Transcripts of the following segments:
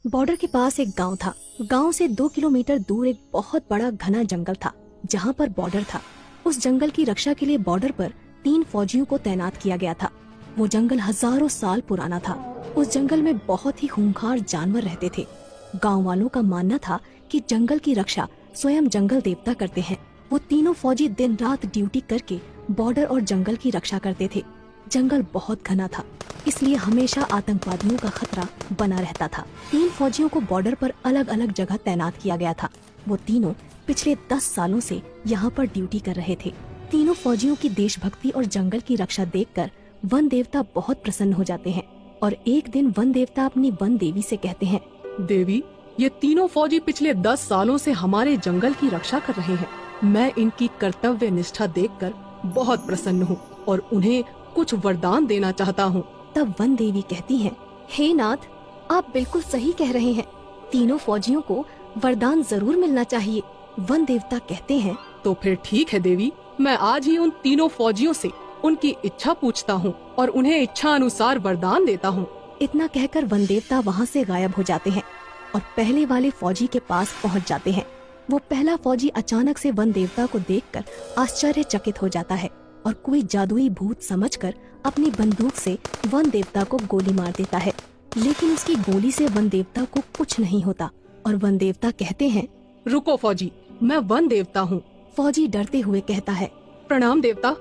Border के पास एक गांव था। गांव से 2 किलोमीटर दूर एक बहुत बड़ा घना जंगल था जहां पर बॉर्डर था। उस जंगल की रक्षा के लिए बॉर्डर पर 3 फौजियों को तैनात किया गया था। वो जंगल हजारों साल पुराना था। उस जंगल में बहुत ही खूंखार जानवर रहते थे। गांव वालों का मानना था कि जंगल की रक्षा स्वयं जंगल देवता करते हैं। वो तीनों फौजी दिन रात ड्यूटी करके बॉर्डर और जंगल की रक्षा करते थे। जंगल बहुत घना था, इसलिए हमेशा आतंकवादियों का खतरा बना रहता था। 3 फौजियों को बॉर्डर पर अलग अलग जगह तैनात किया गया था। वो तीनों पिछले 10 सालों से यहाँ पर ड्यूटी कर रहे थे। तीनों फौजियों की देशभक्ति और जंगल की रक्षा देखकर वन देवता बहुत प्रसन्न हो जाते हैं और एक दिन वन देवता अपनी वन देवी से कहते हैं, देवी, ये तीनों फौजी पिछले 10 सालों से हमारे जंगल की रक्षा कर रहे हैं। मैं इनकी कर्तव्य निष्ठा देखकर बहुत प्रसन्न हूँ और उन्हें कुछ वरदान देना चाहता हूँ। तब वन देवी कहती हैं, हे नाथ, आप बिल्कुल सही कह रहे हैं। तीनों फौजियों को वरदान जरूर मिलना चाहिए। वन देवता कहते हैं, तो फिर ठीक है देवी, मैं आज ही उन तीनों फौजियों से उनकी इच्छा पूछता हूँ और उन्हें इच्छा अनुसार वरदान देता हूँ। इतना कहकर वन देवता वहाँ से गायब हो जाते हैं और पहले वाले फौजी के पास पहुँच जाते हैं। वो पहला फौजी अचानक से वन देवता को देखकर आश्चर्यचकित हो जाता है और कोई जादुई भूत समझकर अपनी बंदूक से वन देवता को गोली मार देता है। लेकिन उसकी गोली से वन देवता को कुछ नहीं होता और वन देवता कहते हैं, रुको फौजी, मैं वन देवता हूँ। फौजी डरते हुए कहता है, प्रणाम देवता,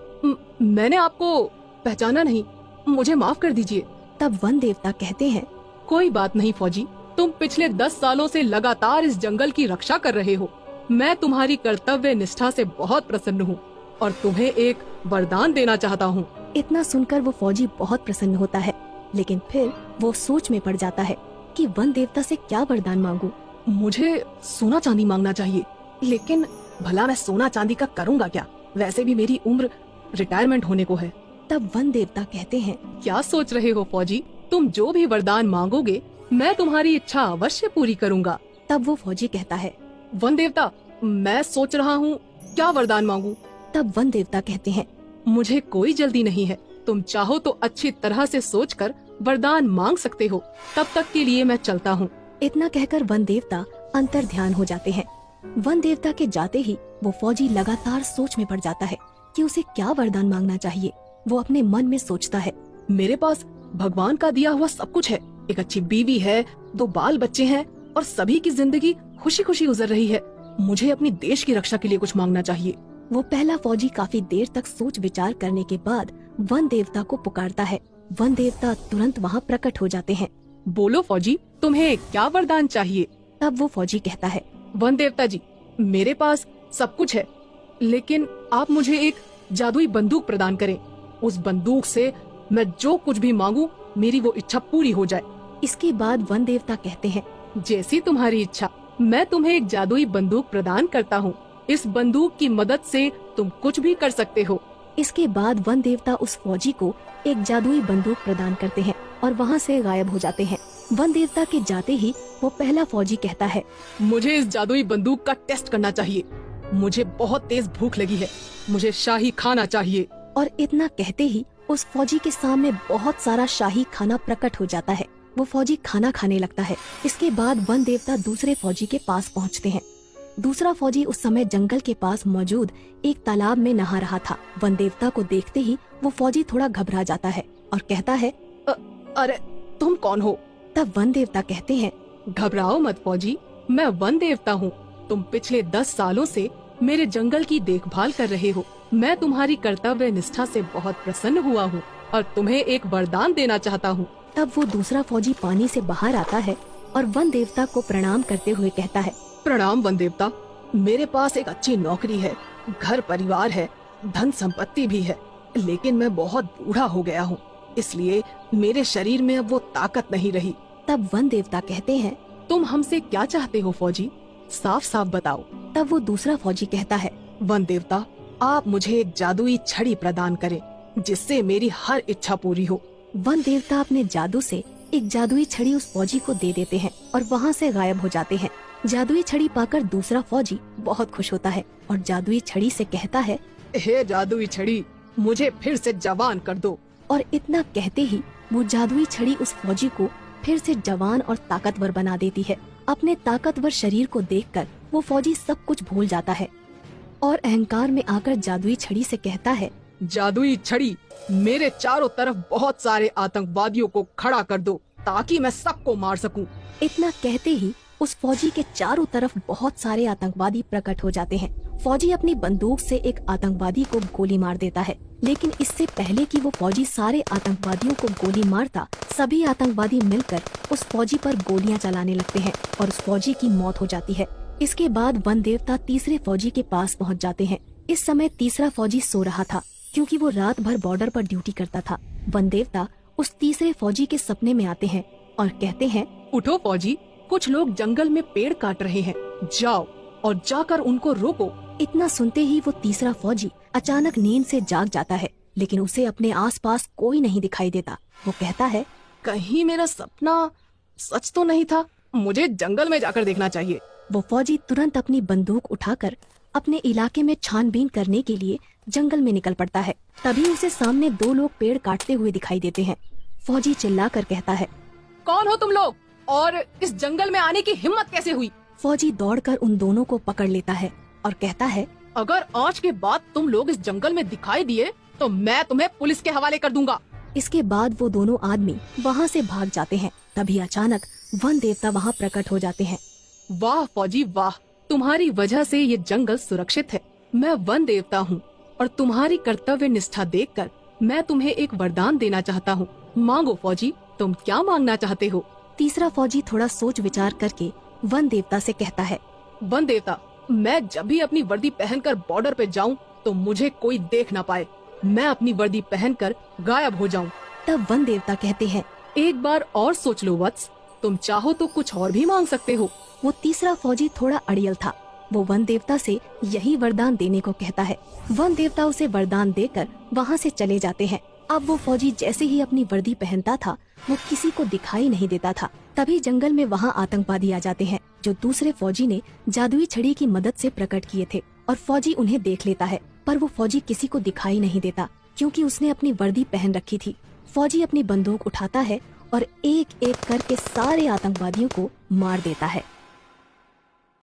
मैंने आपको पहचाना नहीं, मुझे माफ कर दीजिए। तब वन देवता कहते हैं, कोई बात नहीं फौजी, तुम पिछले 10 सालों से लगातार इस जंगल की रक्षा कर रहे हो। मैं तुम्हारी कर्तव्य निष्ठा से बहुत प्रसन्न हूँ और तुम्हें एक वरदान देना चाहता हूँ। इतना सुनकर वो फौजी बहुत प्रसन्न होता है, लेकिन फिर वो सोच में पड़ जाता है कि वन देवता से क्या वरदान मांगूं। मुझे सोना चांदी मांगना चाहिए, लेकिन भला मैं सोना चांदी का करूँगा क्या? वैसे भी मेरी उम्र रिटायरमेंट होने को है। तब वन देवता कहते हैं, क्या सोच रहे हो फौजी? तुम जो भी वरदान मांगोगे मैं तुम्हारी इच्छा अवश्य पूरी करूँगा। तब वो फौजी कहता है, वन देवता, मैं सोच रहा हूँ क्या वरदान मांगू। तब वन देवता कहते हैं, मुझे कोई जल्दी नहीं है, तुम चाहो तो अच्छी तरह से सोचकर वरदान मांग सकते हो। तब तक के लिए मैं चलता हूँ। इतना कहकर वन देवता अंतर ध्यान हो जाते हैं। वन देवता के जाते ही वो फौजी लगातार सोच में पड़ जाता है कि उसे क्या वरदान मांगना चाहिए। वो अपने मन में सोचता है, मेरे पास भगवान का दिया हुआ सब कुछ है। एक अच्छी बीवी है, 2 बाल बच्चे हैं और सभी की जिंदगी खुशी खुशी गुजर रही है। मुझे अपनी देश की रक्षा के लिए कुछ मांगना चाहिए। वो पहला फौजी काफी देर तक सोच विचार करने के बाद वन देवता को पुकारता है। वन देवता तुरंत वहाँ प्रकट हो जाते हैं। बोलो फौजी, तुम्हें क्या वरदान चाहिए? तब वो फौजी कहता है, वन देवता जी, मेरे पास सब कुछ है, लेकिन आप मुझे एक जादुई बंदूक प्रदान करें। उस बंदूक से मैं जो कुछ भी मांगू मेरी वो इच्छा पूरी हो जाए। इसके बाद वन देवता कहते हैं, जैसी तुम्हारी इच्छा, मैं तुम्हें एक जादुई बंदूक प्रदान करता हूँ। इस बंदूक की मदद से तुम कुछ भी कर सकते हो। इसके बाद वन देवता उस फौजी को एक जादुई बंदूक प्रदान करते हैं और वहाँ से गायब हो जाते हैं। वन देवता के जाते ही वो पहला फौजी कहता है, मुझे इस जादुई बंदूक का टेस्ट करना चाहिए। मुझे बहुत तेज भूख लगी है, मुझे शाही खाना चाहिए। और इतना कहते ही उस फौजी के सामने बहुत सारा शाही खाना प्रकट हो जाता है। वो फौजी खाना खाने लगता है। इसके बाद वन देवता दूसरे फौजी के पास पहुँचते हैं। दूसरा फौजी उस समय जंगल के पास मौजूद एक तालाब में नहा रहा था। वन देवता को देखते ही वो फौजी थोड़ा घबरा जाता है और कहता है, अरे तुम कौन हो? तब वन देवता कहते हैं, घबराओ मत फौजी, मैं वन देवता हूँ। तुम पिछले 10 सालों से मेरे जंगल की देखभाल कर रहे हो। मैं तुम्हारी कर्तव्य निष्ठा से बहुत प्रसन्न हुआ हूँ और तुम्हें एक वरदान देना चाहता हूँ। तब वो दूसरा फौजी पानी से बाहर आता है और वन देवता को प्रणाम करते हुए कहता है, प्रणाम वन देवता, मेरे पास एक अच्छी नौकरी है, घर परिवार है, धन संपत्ति भी है, लेकिन मैं बहुत बूढ़ा हो गया हूँ, इसलिए मेरे शरीर में अब वो ताकत नहीं रही। तब वन देवता कहते हैं, तुम हमसे क्या चाहते हो फौजी? साफ साफ बताओ। तब वो दूसरा फौजी कहता है, वन देवता, आप मुझे एक जादुई छड़ी प्रदान करें जिससे मेरी हर इच्छा पूरी हो। वन देवता अपने जादू से एक जादुई छड़ी उस फौजी को दे देते हैं और वहाँ से गायब हो जाते हैं। जादुई छड़ी पाकर दूसरा फौजी बहुत खुश होता है और जादुई छड़ी से कहता है, हे जादुई छड़ी, मुझे फिर से जवान कर दो। और इतना कहते ही वो जादुई छड़ी उस फौजी को फिर से जवान और ताकतवर बना देती है। अपने ताकतवर शरीर को देखकर वो फौजी सब कुछ भूल जाता है और अहंकार में आकर जादुई छड़ी से कहता है, जादुई छड़ी, मेरे चारों तरफ बहुत सारे आतंकवादियों को खड़ा कर दो ताकि मैं सबको मार सकूं। इतना कहते ही उस फौजी के चारों तरफ बहुत सारे आतंकवादी प्रकट हो जाते हैं। फौजी अपनी बंदूक से एक आतंकवादी को गोली मार देता है, लेकिन इससे पहले कि वो फौजी सारे आतंकवादियों को गोली मारता, सभी आतंकवादी मिलकर उस फौजी पर गोलियां चलाने लगते हैं और उस फौजी की मौत हो जाती है। इसके बाद वन देवता तीसरे फौजी के पास पहुंच जाते हैं। इस समय तीसरा फौजी सो रहा था क्योंकि वो रात भर बॉर्डर पर ड्यूटी करता था। वन देवता उस तीसरे फौजी के सपने में आते हैं और कहते हैं, उठो फौजी, कुछ लोग जंगल में पेड़ काट रहे हैं, जाओ और जाकर उनको रोको। इतना सुनते ही वो तीसरा फौजी अचानक नींद से जाग जाता है, लेकिन उसे अपने आसपास कोई नहीं दिखाई देता। वो कहता है, कहीं मेरा सपना सच तो नहीं था, मुझे जंगल में जाकर देखना चाहिए। वो फौजी तुरंत अपनी बंदूक उठाकर अपने इलाके में छानबीन करने के लिए जंगल में निकल पड़ता है। तभी उसे सामने दो लोग पेड़ काटते हुए दिखाई देते हैं। फौजी चिल्लाकर कहता है, कौन हो तुम लोग और इस जंगल में आने की हिम्मत कैसे हुई? फौजी दौड़कर उन दोनों को पकड़ लेता है और कहता है, अगर आज के बाद तुम लोग इस जंगल में दिखाई दिए तो मैं तुम्हें पुलिस के हवाले कर दूंगा। इसके बाद वो दोनों आदमी वहाँ से भाग जाते हैं। तभी अचानक वन देवता वहाँ प्रकट हो जाते हैं। वाह फौजी वाह, तुम्हारी वजह से ये जंगल सुरक्षित है। मैं वन देवता हूँ और तुम्हारी कर्तव्य निष्ठा देखकर मैं तुम्हें एक वरदान देना चाहता हूँ। मांगो फौजी, तुम क्या मांगना चाहते हो? तीसरा फौजी थोड़ा सोच विचार करके वन देवता से कहता है, वन देवता, मैं जब भी अपनी वर्दी पहनकर बॉर्डर पे जाऊं तो मुझे कोई देख ना पाए, मैं अपनी वर्दी पहनकर गायब हो जाऊं। तब वन देवता कहते हैं, एक बार और सोच लो वत्स, तुम चाहो तो कुछ और भी मांग सकते हो। वो तीसरा फौजी थोड़ा अड़ियल था। वो वन देवता से यही वरदान देने को कहता है। वन देवता उसे वरदान देकर वहाँ से चले जाते हैं। अब वो फौजी जैसे ही अपनी वर्दी पहनता था, वो किसी को दिखाई नहीं देता था। तभी जंगल में वहाँ आतंकवादी आ जाते हैं, जो दूसरे फौजी ने जादुई छड़ी की मदद से प्रकट किए थे, और फौजी उन्हें देख लेता है। पर वो फौजी किसी को दिखाई नहीं देता क्योंकि उसने अपनी वर्दी पहन रखी थी। फौजी अपनी बंदूक उठाता है और एक एक करके सारे आतंकवादियों को मार देता है।